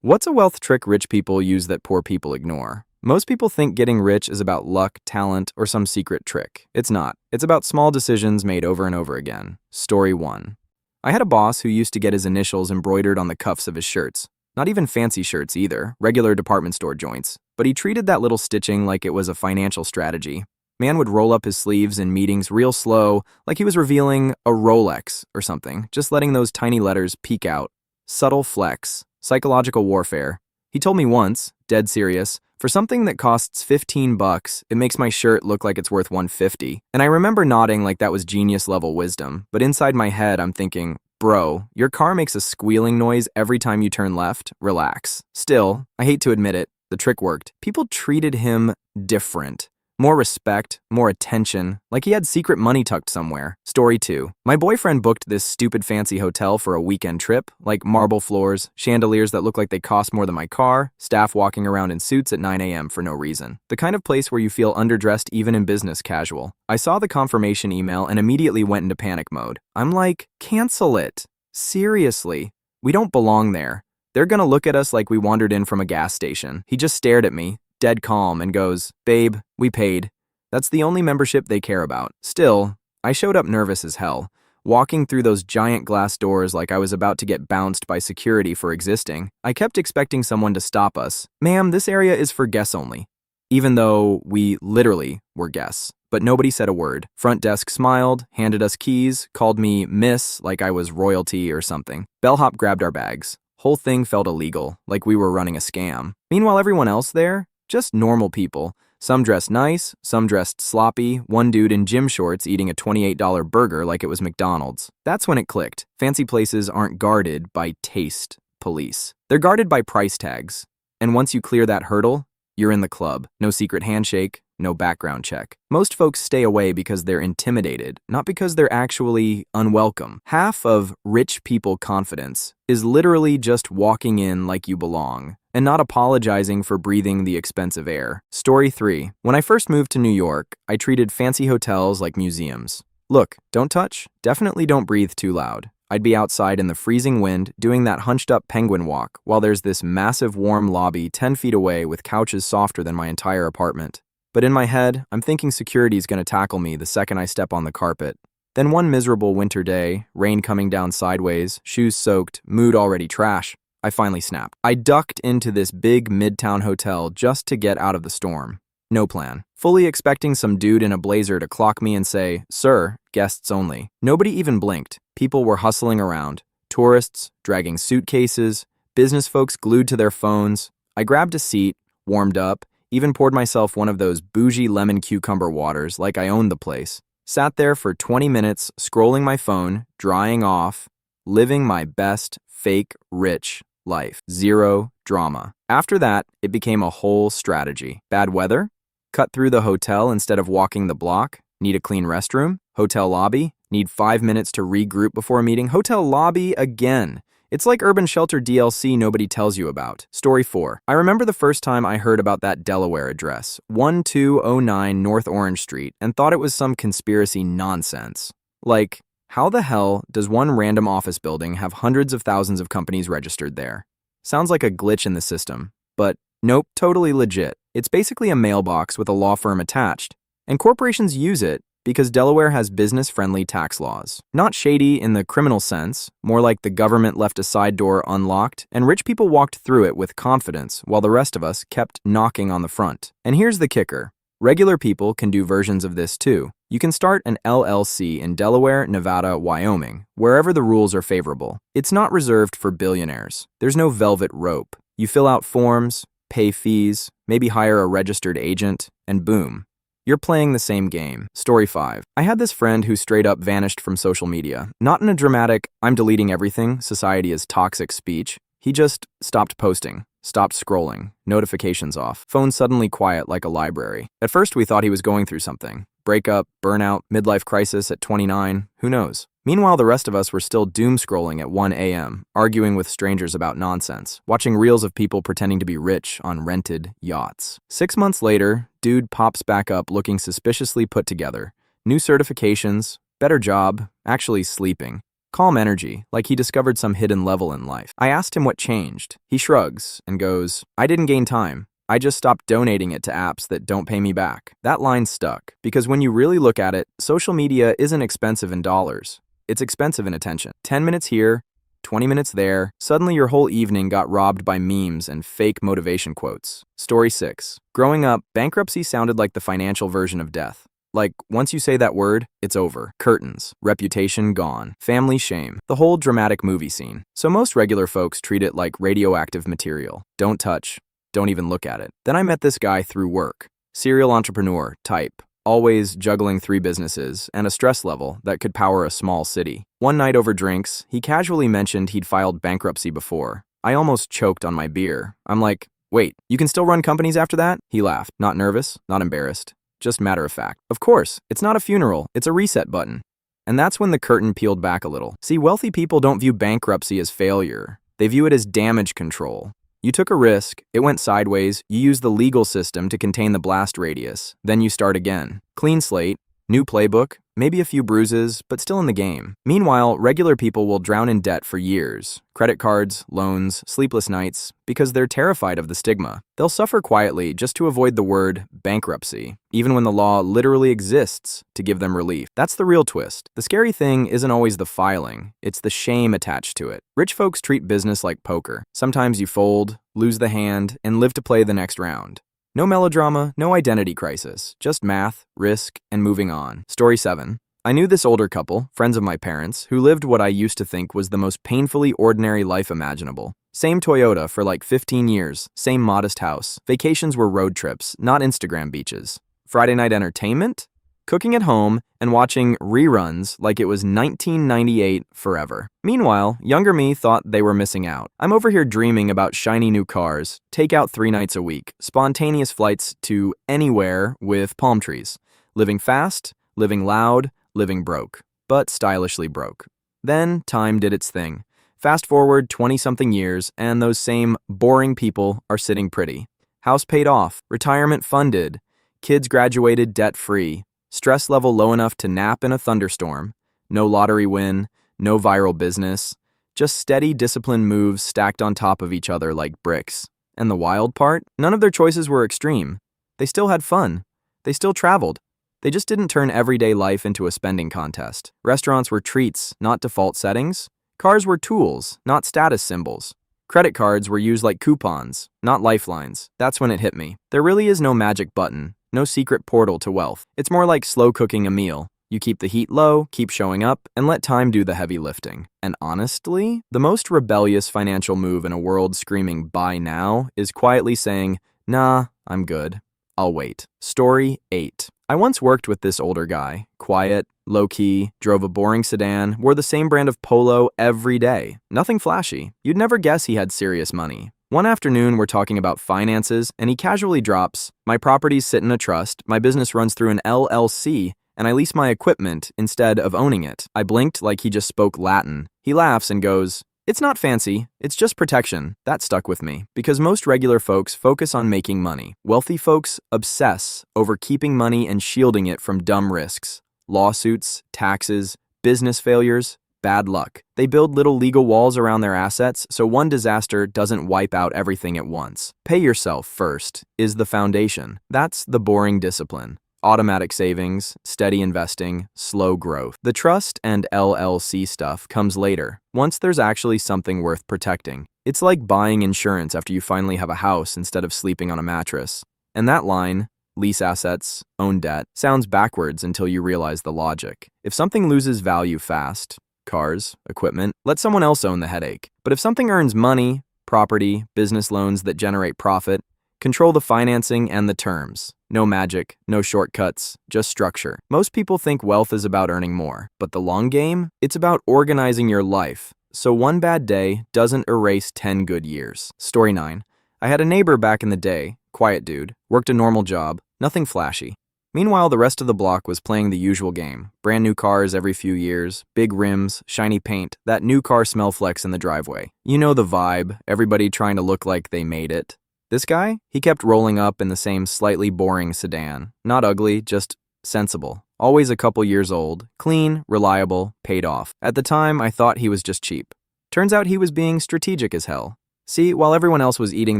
What's a wealth trick rich people use that poor people ignore? Most people think getting rich is about luck, talent, or some secret trick. It's not. It's about small decisions made over and over again. Story 1. I had a boss who used to get his initials embroidered on the cuffs of his shirts. Not even fancy shirts either, regular department store joints. But he treated that little stitching like it was a financial strategy. Man would roll up his sleeves in meetings real slow, like he was revealing a Rolex or something, just letting those tiny letters peek out. Subtle flex. Psychological warfare. He told me once, dead serious, for something that costs $15, it makes my shirt look like it's worth $150. And I remember nodding like that was genius level wisdom, but inside my head I'm thinking, bro, your car makes a squealing noise every time you turn left. Relax. Still, I hate to admit it, the trick worked. People treated him different. More respect, more attention, like he had secret money tucked somewhere. Story 2. My boyfriend booked this stupid fancy hotel for a weekend trip, like marble floors, chandeliers that look like they cost more than my car, staff walking around in suits at 9 a.m. for no reason. The kind of place where you feel underdressed even in business casual. I saw the confirmation email and immediately went into panic mode. I'm like, cancel it. Seriously. We don't belong there. They're gonna look at us like we wandered in from a gas station. He just stared at me, dead calm, and goes, babe, we paid. That's the only membership they care about. Still, I showed up nervous as hell, walking through those giant glass doors like I was about to get bounced by security for existing. I kept expecting someone to stop us. Ma'am, this area is for guests only. Even though we literally were guests. But nobody said a word. Front desk smiled, handed us keys, called me miss like I was royalty or something. Bellhop grabbed our bags. Whole thing felt illegal, like we were running a scam. Meanwhile, everyone else there, just normal people. Some dressed nice, some dressed sloppy, one dude in gym shorts eating a $28 burger like it was McDonald's. That's when it clicked. Fancy places aren't guarded by taste police. They're guarded by price tags. And once you clear that hurdle, you're in the club. No secret handshake, no background check. Most folks stay away because they're intimidated, not because they're actually unwelcome. Half of rich people confidence is literally just walking in like you belong and not apologizing for breathing the expensive air. Story 3. When I first moved to New York, I treated fancy hotels like museums. Look, don't touch, definitely don't breathe too loud. I'd be outside in the freezing wind doing that hunched up penguin walk while there's this massive warm lobby 10 feet away with couches softer than my entire apartment. But in my head, I'm thinking security's gonna tackle me the second I step on the carpet. Then one miserable winter day, rain coming down sideways, shoes soaked, mood already trash, I finally snapped. I ducked into this big midtown hotel just to get out of the storm. No plan. Fully expecting some dude in a blazer to clock me and say, "Sir, guests only." Nobody even blinked. People were hustling around. Tourists, dragging suitcases, business folks glued to their phones. I grabbed a seat, warmed up, even poured myself one of those bougie lemon cucumber waters like I owned the place. Sat there for 20 minutes, scrolling my phone, drying off, living my best, fake, rich life. Zero drama. After that, it became a whole strategy. Bad weather? Cut through the hotel instead of walking the block? Need a clean restroom? Hotel lobby? Need 5 minutes to regroup before a meeting? Hotel lobby again. It's like urban shelter DLC nobody tells you about. Story 4. I remember the first time I heard about that Delaware address, 1209 North Orange Street, and thought it was some conspiracy nonsense. Like, how the hell does one random office building have hundreds of thousands of companies registered there? Sounds like a glitch in the system, but nope, totally legit. It's basically a mailbox with a law firm attached, and corporations use it because Delaware has business-friendly tax laws. Not shady in the criminal sense, more like the government left a side door unlocked, and rich people walked through it with confidence while the rest of us kept knocking on the front. And here's the kicker. Regular people can do versions of this too. You can start an LLC in Delaware, Nevada, Wyoming, wherever the rules are favorable. It's not reserved for billionaires. There's no velvet rope. You fill out forms, pay fees, maybe hire a registered agent, and boom, you're playing the same game. Story 5. I had this friend who straight up vanished from social media. Not in a dramatic, "I'm deleting everything, society is toxic" speech. He just stopped posting. Stopped scrolling, notifications off, phone suddenly quiet like a library. At first we thought he was going through something. Breakup, burnout, midlife crisis at 29, who knows? Meanwhile, the rest of us were still doom scrolling at 1 a.m., arguing with strangers about nonsense, watching reels of people pretending to be rich on rented yachts. 6 months later, dude pops back up looking suspiciously put together. New certifications, better job, actually sleeping. Calm energy, like he discovered some hidden level in life. I asked him what changed. He shrugs and goes, "I didn't gain time. I just stopped donating it to apps that don't pay me back." That line stuck, because when you really look at it, social media isn't expensive in dollars. It's expensive in attention. 10 minutes here, 20 minutes there, suddenly your whole evening got robbed by memes and fake motivation quotes. Story 6. Growing up, bankruptcy sounded like the financial version of death. Like, once you say that word, it's over. Curtains, reputation gone, family shame, the whole dramatic movie scene. So most regular folks treat it like radioactive material. Don't touch, don't even look at it. Then I met this guy through work. Serial entrepreneur type, always juggling 3 businesses and a stress level that could power a small city. One night over drinks, he casually mentioned he'd filed bankruptcy before. I almost choked on my beer. I'm like, "Wait, you can still run companies after that?" He laughed, not nervous, not embarrassed. Just matter of fact. Of course, it's not a funeral, it's a reset button. And that's when the curtain peeled back a little. See, wealthy people don't view bankruptcy as failure. They view it as damage control. You took a risk, it went sideways, you use the legal system to contain the blast radius, then you start again. Clean slate, new playbook, maybe a few bruises, but still in the game. Meanwhile, regular people will drown in debt for years. Credit cards, loans, sleepless nights, because they're terrified of the stigma. They'll suffer quietly just to avoid the word bankruptcy, even when the law literally exists to give them relief. That's the real twist. The scary thing isn't always the filing, it's the shame attached to it. Rich folks treat business like poker. Sometimes you fold, lose the hand, and live to play the next round. No melodrama, no identity crisis, just math, risk, and moving on. Story 7. I knew this older couple, friends of my parents, who lived what I used to think was the most painfully ordinary life imaginable. Same Toyota for like 15 years, same modest house. Vacations were road trips, not Instagram beaches. Friday night entertainment? Cooking at home and watching reruns like it was 1998 forever. Meanwhile, younger me thought they were missing out. I'm over here dreaming about shiny new cars, takeout 3 nights a week, spontaneous flights to anywhere with palm trees. Living fast, living loud, living broke, but stylishly broke. Then time did its thing. Fast forward 20-something years, and those same boring people are sitting pretty. House paid off, retirement funded, kids graduated debt-free, stress level low enough to nap in a thunderstorm, no lottery win, no viral business, just steady, disciplined moves stacked on top of each other like bricks. And the wild part? None of their choices were extreme. They still had fun. They still traveled. They just didn't turn everyday life into a spending contest. Restaurants were treats, not default settings. Cars were tools, not status symbols. Credit cards were used like coupons, not lifelines. That's when it hit me. There really is no magic button. No secret portal to wealth. It's more like slow cooking a meal. You keep the heat low, keep showing up, and let time do the heavy lifting. And honestly, the most rebellious financial move in a world screaming buy now is quietly saying, nah, I'm good. I'll wait. Story 8. I once worked with this older guy. Quiet, low-key, drove a boring sedan, wore the same brand of polo every day. Nothing flashy. You'd never guess he had serious money. One afternoon, we're talking about finances, and he casually drops, "My properties sit in a trust, my business runs through an LLC, and I lease my equipment instead of owning it." I blinked like he just spoke Latin. He laughs and goes, "It's not fancy, it's just protection." That stuck with me, because most regular folks focus on making money. Wealthy folks obsess over keeping money and shielding it from dumb risks. Lawsuits, taxes, business failures, bad luck. They build little legal walls around their assets so one disaster doesn't wipe out everything at once. Pay yourself first is the foundation. That's the boring discipline. Automatic savings, steady investing, slow growth. The trust and LLC stuff comes later, once there's actually something worth protecting. It's like buying insurance after you finally have a house instead of sleeping on a mattress. And that line, lease assets, own debt, sounds backwards until you realize the logic. If something loses value fast, cars, equipment, let someone else own the headache. But if something earns money, property, business loans that generate profit, control the financing and the terms. No magic, no shortcuts, just structure. Most people think wealth is about earning more, but the long game? It's about organizing your life, so one bad day doesn't erase 10 good years. Story 9. I had a neighbor back in the day, quiet dude, worked a normal job, nothing flashy. Meanwhile, the rest of the block was playing the usual game. Brand new cars every few years, big rims, shiny paint, that new car smell flex in the driveway. You know the vibe, everybody trying to look like they made it. This guy? He kept rolling up in the same slightly boring sedan. Not ugly, just sensible. always a couple years old, clean, reliable, paid off. At the time, I thought he was just cheap. Turns out he was being strategic as hell. See, while everyone else was eating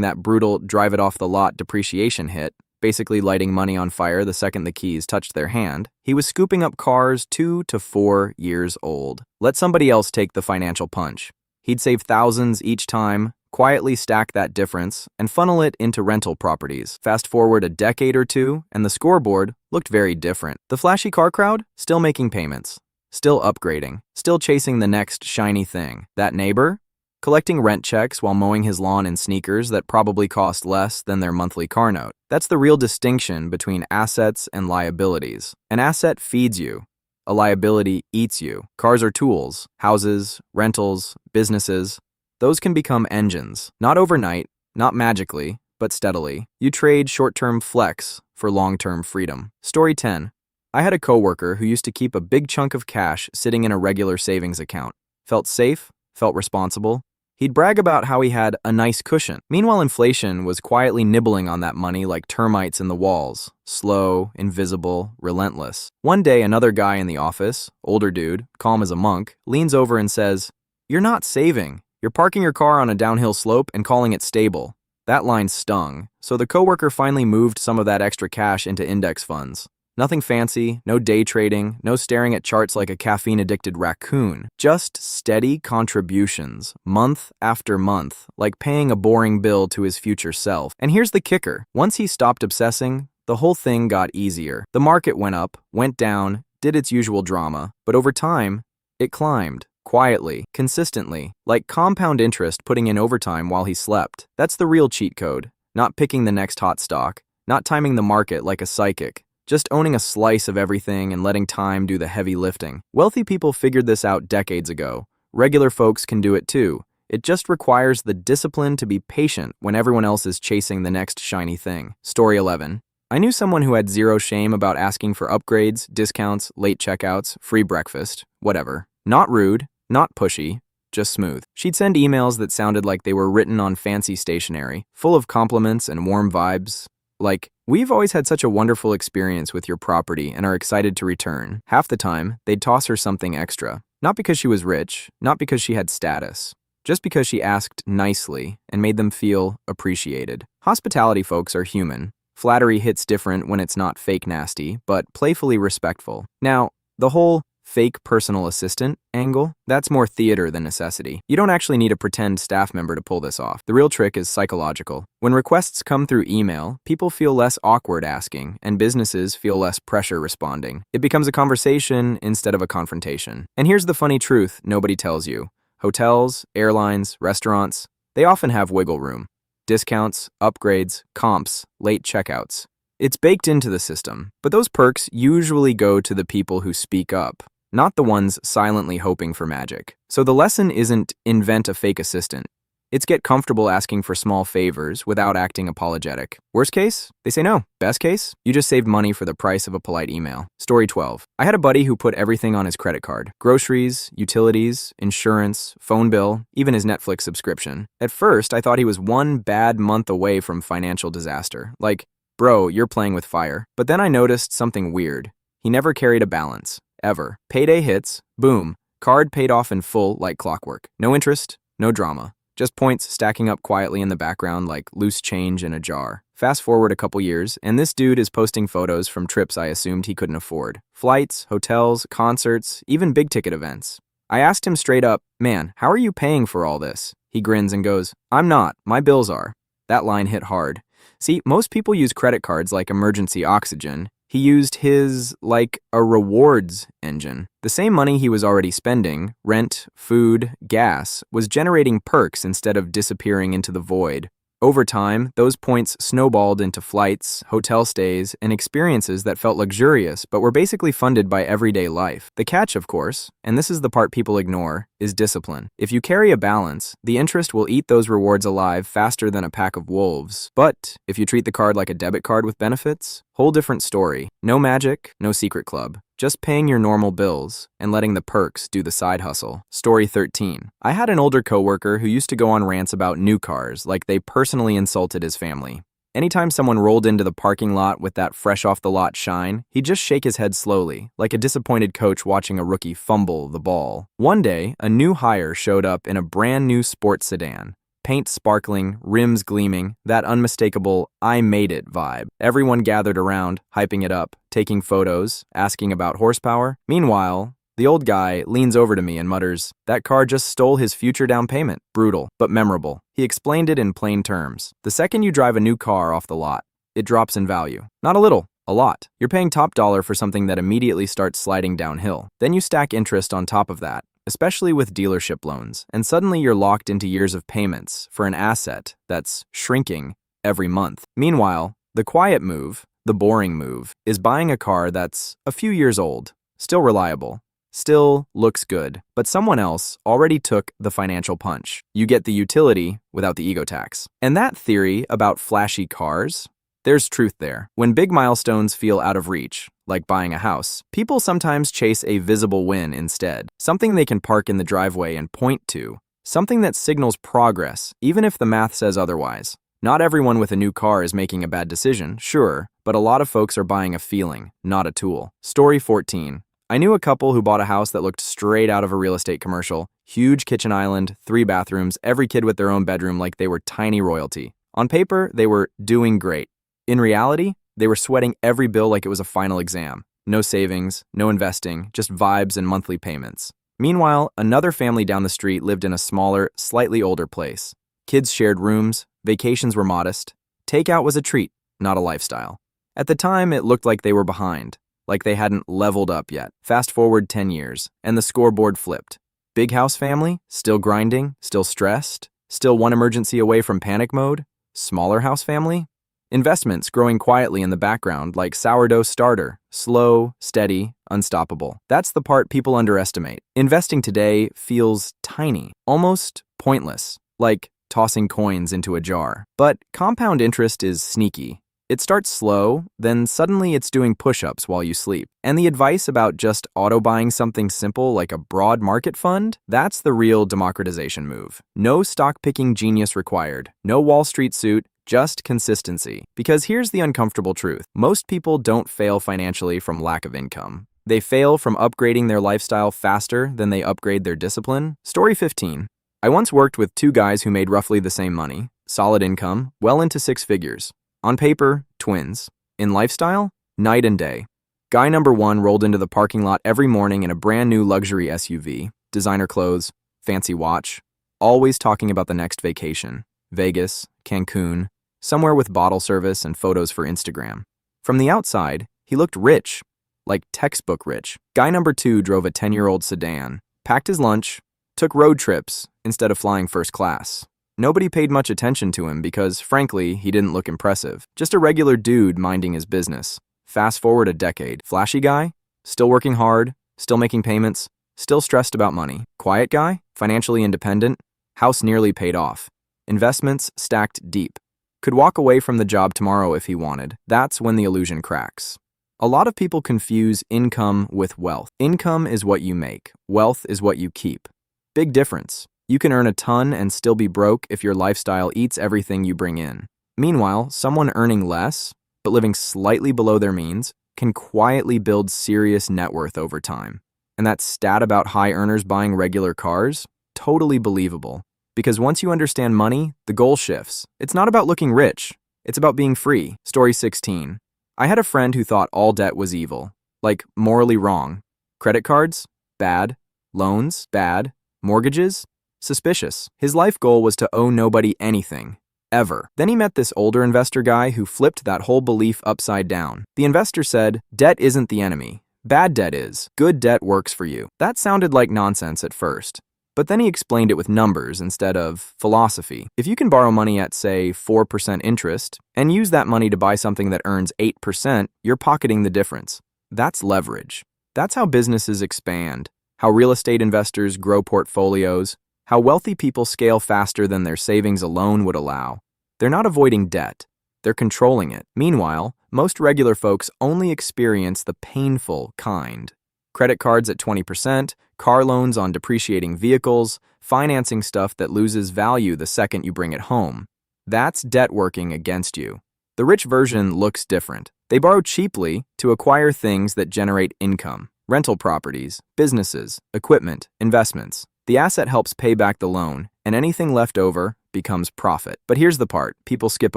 that brutal drive-it-off-the-lot depreciation hit, basically lighting money on fire the second the keys touched their hand, he was scooping up cars 2 to 4 years old. Let somebody else take the financial punch. He'd save thousands each time, quietly stack that difference, and funnel it into rental properties. Fast forward a decade or two, and the scoreboard looked very different. The flashy car crowd, still making payments, still upgrading, still chasing the next shiny thing. That neighbor, collecting rent checks while mowing his lawn in sneakers that probably cost less than their monthly car note. That's the real distinction between assets and liabilities. An asset feeds you. A liability eats you. Cars are tools. Houses, rentals, businesses. Those can become engines. Not overnight, not magically, but steadily. You trade short-term flex for long-term freedom. Story 10. I had a coworker who used to keep a big chunk of cash sitting in a regular savings account. Felt safe, felt responsible. He'd brag about how he had a nice cushion. Meanwhile, inflation was quietly nibbling on that money like termites in the walls. Slow, invisible, relentless. One day, another guy in the office, older dude, calm as a monk, leans over and says, "You're not saving. You're parking your car on a downhill slope and calling it stable." That line stung, so the coworker finally moved some of that extra cash into index funds. Nothing fancy, no day trading, no staring at charts like a caffeine-addicted raccoon. Just steady contributions, month after month, like paying a boring bill to his future self. And here's the kicker. Once he stopped obsessing, the whole thing got easier. The market went up, went down, did its usual drama, but over time, it climbed. Quietly, consistently, like compound interest putting in overtime while he slept. That's the real cheat code. Not picking the next hot stock, not timing the market like a psychic. Just owning a slice of everything and letting time do the heavy lifting. Wealthy people figured this out decades ago. Regular folks can do it too. It just requires the discipline to be patient when everyone else is chasing the next shiny thing. Story 11. I knew someone who had zero shame about asking for upgrades, discounts, late checkouts, free breakfast, whatever. Not rude, not pushy, just smooth. She'd send emails that sounded like they were written on fancy stationery, full of compliments and warm vibes. Like, "We've always had such a wonderful experience with your property and are excited to return." Half the time, they'd toss her something extra. Not because she was rich, not because she had status, just because she asked nicely and made them feel appreciated. Hospitality folks are human. Flattery hits different when it's not fake nasty, but playfully respectful. Now, the whole fake personal assistant angle, that's more theater than necessity. You don't actually need a pretend staff member to pull this off. The real trick is psychological. When requests come through email, people feel less awkward asking, and businesses feel less pressure responding. It becomes a conversation instead of a confrontation. And here's the funny truth nobody tells you. Hotels, airlines, restaurants, they often have wiggle room. Discounts, upgrades, comps, late checkouts. It's baked into the system, but those perks usually go to the people who speak up, not the ones silently hoping for magic. So the lesson isn't invent a fake assistant. It's get comfortable asking for small favors without acting apologetic. Worst case, they say no. Best case, you just saved money for the price of a polite email. Story 12. I had a buddy who put everything on his credit card. Groceries, utilities, insurance, phone bill, even his Netflix subscription. At first, I thought he was one bad month away from financial disaster. Like, bro, you're playing with fire. But then I noticed something weird. He never carried a balance. Ever. Payday hits, boom, card paid off in full like clockwork. No interest, no drama. Just points stacking up quietly in the background like loose change in a jar. Fast forward a couple years, and this dude is posting photos from trips I assumed he couldn't afford. Flights, hotels, concerts, even big-ticket events. I asked him straight up, "Man, how are you paying for all this?" He grins and goes, "I'm not, my bills are." That line hit hard. See, most people use credit cards like emergency oxygen. He used his like a rewards engine. The same money he was already spending, rent, food, gas, was generating perks instead of disappearing into the void. Over time, those points snowballed into flights, hotel stays, and experiences that felt luxurious but were basically funded by everyday life. The catch, of course, and this is the part people ignore, is discipline. If you carry a balance, the interest will eat those rewards alive faster than a pack of wolves. But if you treat the card like a debit card with benefits, whole different story. No magic, no secret club. Just paying your normal bills and letting the perks do the side hustle. Story 13. I had an older coworker who used to go on rants about new cars like they personally insulted his family. Anytime someone rolled into the parking lot with that fresh-off-the-lot shine, he'd just shake his head slowly, like a disappointed coach watching a rookie fumble the ball. One day, a new hire showed up in a brand-new sports sedan. Paint sparkling, rims gleaming, that unmistakable "I made it" vibe. Everyone gathered around, hyping it up, taking photos, asking about horsepower. Meanwhile, the old guy leans over to me and mutters, "That car just stole his future down payment." Brutal, but memorable. He explained it in plain terms. The second you drive a new car off the lot, it drops in value. Not a little, a lot. You're paying top dollar for something that immediately starts sliding downhill. Then you stack interest on top of that, especially with dealership loans, and suddenly you're locked into years of payments for an asset that's shrinking every month. Meanwhile, the quiet move, the boring move, is buying a car that's a few years old, still reliable, still looks good, but someone else already took the financial punch. You get the utility without the ego tax. And that theory about flashy cars, there's truth there. When big milestones feel out of reach, like buying a house, people sometimes chase a visible win instead. Something they can park in the driveway and point to. Something that signals progress, even if the math says otherwise. Not everyone with a new car is making a bad decision, sure, but a lot of folks are buying a feeling, not a tool. Story 14. I knew a couple who bought a house that looked straight out of a real estate commercial. Huge kitchen island, 3 bathrooms, every kid with their own bedroom like they were tiny royalty. On paper, they were doing great. In reality, they were sweating every bill like it was a final exam. No savings, no investing, just vibes and monthly payments. Meanwhile, another family down the street lived in a smaller, slightly older place. Kids shared rooms, vacations were modest. Takeout was a treat, not a lifestyle. At the time, it looked like they were behind, like they hadn't leveled up yet. Fast forward 10 years, and the scoreboard flipped. Big house family, still grinding, still stressed, still one emergency away from panic mode. Smaller house family, investments growing quietly in the background like sourdough starter, slow, steady, unstoppable. That's the part people underestimate. Investing today feels tiny, almost pointless, like tossing coins into a jar. But compound interest is sneaky. It starts slow, then suddenly it's doing push-ups while you sleep. And the advice about just auto-buying something simple like a broad market fund, that's the real democratization move. No stock-picking genius required, no Wall Street suit, just consistency. Because here's the uncomfortable truth. Most people don't fail financially from lack of income. They fail from upgrading their lifestyle faster than they upgrade their discipline. Story 15. I once worked with 2 guys who made roughly the same money, solid income, well into 6 figures. On paper, twins. In lifestyle, night and day. Guy number 1 rolled into the parking lot every morning in a brand new luxury SUV, designer clothes, fancy watch, always talking about the next vacation. Vegas, Cancun, somewhere with bottle service and photos for Instagram. From the outside, he looked rich, like textbook rich. Guy number 2 drove a 10-year-old sedan, packed his lunch, took road trips instead of flying first class. Nobody paid much attention to him because, frankly, he didn't look impressive. Just a regular dude minding his business. Fast forward a decade. Flashy guy? Still working hard, still making payments, still stressed about money. Quiet guy? Financially independent, house nearly paid off. Investments stacked deep. Could walk away from the job tomorrow if he wanted. That's when the illusion cracks. A lot of people confuse income with wealth. Income is what you make. Wealth is what you keep. Big difference. You can earn a ton and still be broke if your lifestyle eats everything you bring in. Meanwhile, someone earning less, but living slightly below their means, can quietly build serious net worth over time. And that stat about high earners buying regular cars? Totally believable. Because once you understand money, the goal shifts. It's not about looking rich. It's about being free. Story 16. I had a friend who thought all debt was evil. Like, morally wrong. Credit cards? Bad. Loans? Bad. Mortgages? Suspicious. His life goal was to owe nobody anything. Ever. Then he met this older investor guy who flipped that whole belief upside down. The investor said, debt isn't the enemy. Bad debt is. Good debt works for you. That sounded like nonsense at first. But then he explained it with numbers instead of philosophy. If you can borrow money at, say, 4% interest, and use that money to buy something that earns 8%, you're pocketing the difference. That's leverage. That's how businesses expand, how real estate investors grow portfolios, how wealthy people scale faster than their savings alone would allow. They're not avoiding debt. They're controlling it. Meanwhile, most regular folks only experience the painful kind. Credit cards at 20%, car loans on depreciating vehicles, financing stuff that loses value the second you bring it home. That's debt working against you. The rich version looks different. They borrow cheaply to acquire things that generate income: rental properties, businesses, equipment, investments. The asset helps pay back the loan, and anything left over becomes profit. But here's the part people skip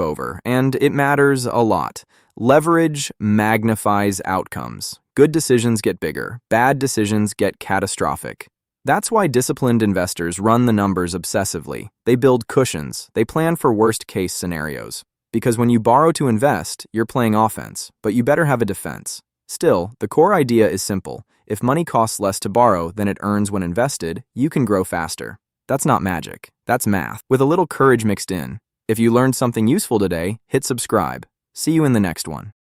over, and it matters a lot. Leverage magnifies outcomes. Good decisions get bigger. Bad decisions get catastrophic. That's why disciplined investors run the numbers obsessively. They build cushions. They plan for worst-case scenarios. Because when you borrow to invest, you're playing offense, but you better have a defense. Still, the core idea is simple. If money costs less to borrow than it earns when invested, you can grow faster. That's not magic. That's math, with a little courage mixed in. If you learned something useful today, hit subscribe. See you in the next one.